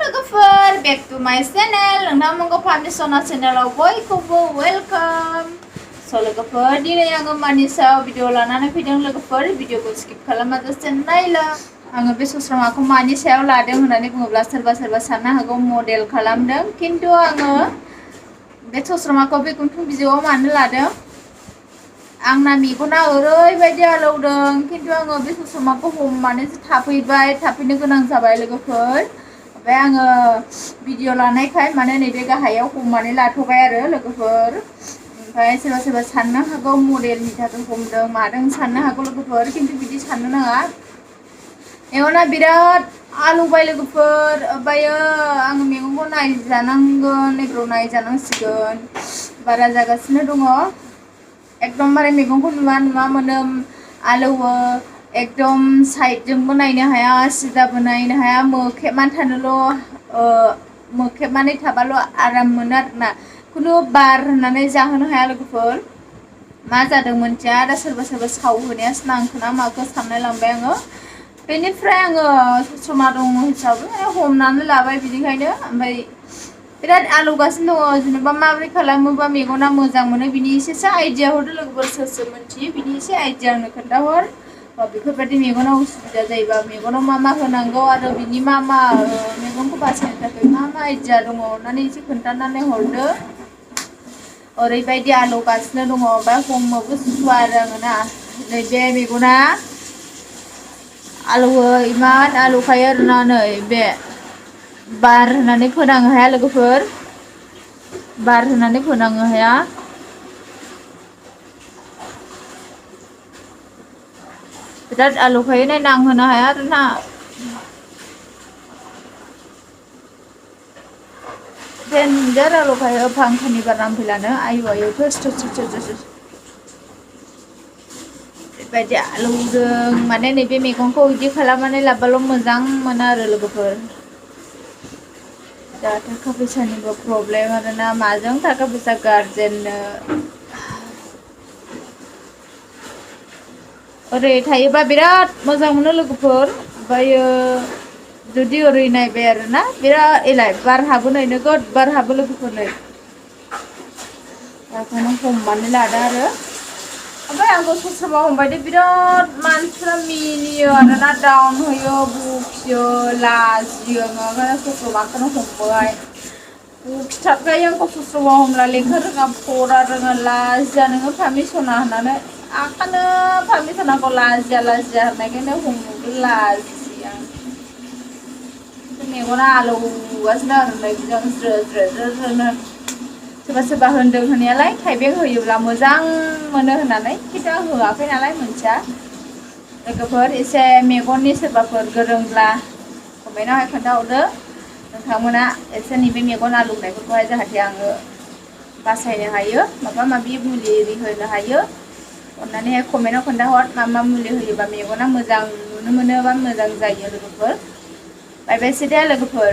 लोगोफोर back to my channel नोंथांमोनखौ फार्मिसना चेनेलाव बयखौबो welcome लोगोफोर दिनै आङो मानि सायाव भिडिअ लानानै फैदों लोगोफोर भिडिअखौ स्किप खालामाजासे नायला आङो बे सस्रामाखौ मानि सायाव लादों होननानै बुङोब्ला सोरबा साननो हागौ मडेल खालामदों किन्तु आङो बे सस्रामाखौ बे गुंथुं बिजौआव मानो लादों आंना मेगना ओरैबायदि आलौदों किन्तु आङो बे सस्रामाखौ हमनानैसो थाफैनो गोनां जाबाय लोगोफोर ओमफ्राय आङो भिडिअ लानायखाय माने नैबे गाहायाव हमनानै लाथ'बाय आरो लोगोफोर ओमफ्राय सोरबा साननो हागौ मडेलनि थाखाय हमदों मादों साननो हागौ लोगोफोर किन्तु बिदि साननो नाङा मेगना बिराद आलौबाय लोगोफोर ओमफ्रायो आङो मेगनखौ नायजानांगोन नैबेयाव नायजानांसिगोन बारा जागासिनो दङ एकदमबारे मेगनखौ नुवा मोनो आलौवो एकदम साइडजोंबो नायनो हाया सिदाबो नायनो हाया मोखेबनानै थानोल' मोखेबनानै थाबाल' आराम मोनो आरोना खुनु बार होननानै जाहोनो हाया लोगोफोर मा जादों मोनथिया दा सोरबा सावहोनायासो नांखो ना माखो साननाय लांबाय आङो बेनिफ्राय आङो सस्रमा दङ हिसाबै हमनानै लाबाय बिनिखायनो ओमफ्राय बिराद आलौगासिनो दङ जेनेबा माबोरै खालामोबा मेगना मोजां मोनो बिनि एसेसो आइडिया हरदो लोगोफोर सोर मोनथियो बिनि एसे आइडिया आंनो खोन्थाहर बेफोरबायदि मेगनाव उसुबिदा जायोबा मेगनाव मा होनांगौ आरो बिनि मा मेगनखौ बासायनो थाखाय मा आइडिया दङ अननानै एसे खोन्थानानै हरदो ओरैबायदि आलौगासिनो दङ ओमफ्राय हमनोबो सुखुवा आरो आङो ना नैबे मेगना आलौवो इमान आलौखायो आरोना नै बे बार होनानै फोनांनो हाया लोगोफोर बार होनानै फोनांनो हाया बिराद आलौखायो नै नांहोनो हाया आरोना डेन्जार आलौखायो फांखानि बार नांफैलानो आयु थोस बेबायदि आलौदों माने नैबे मेगनखौ बिदि खालामनानै लाबाल' मोजां मोनो आरो लोगोफोर दा थाखा फैसानिबो प्रब्लेम आरोना माजों थाखा फैसा गारजेननो ओरै थायोबा बिराद मोजां मोनो लोगोफोर ओमफ्रायो जुदि ओरै नायबाय आरोना बिराद एलाय बार हाबो नै नोगोद बार हाबो लोगोफोर नै दाखौनो हमनानै लादों आरो ओमफ्राय आंखौ सस्रामा हमबायदे बिराद मानसिफ्रा मिनियो आरोना डाउन होयो बखियो लाजियो आङो ओंखायनो सस्रामाखौनो हमबाय बखिथारखायो आंखौ सस्रामा हमला लेखा रोङा फरा रोङा लाजिया नोङो फार्मिसना होननानै आखानो फार्मिसनाखौ लाजिया होननायखायनो हमनोबो लाजिया मेगना आलौगासिनो आरो नै बिजों ज्रो सोरबा होनदों होननायालाय थाइबें होयोब्ला मोजां मोनो होननानै खिन्थु आं होआखै नालाय मोनथिया लोगोफोर एसे मेगननि सोरबाफोर गोरोंब्ला कमेन्टआवहाय खोन्थाहरदो नोंथांमोना एसे नैबे मेगन आलौनायफोरखौहाय जाहाथे आङो बासायनो हायो माबा माबि मुलि एरि होनो हायो अन्नानैहाय कमेन्टआव खोन्थाहर मा मुलि होयोबा मेगना मोजां नुनो मोनो बा मोजां जायो लोगोफोर बाय बाय दे लोगोफोर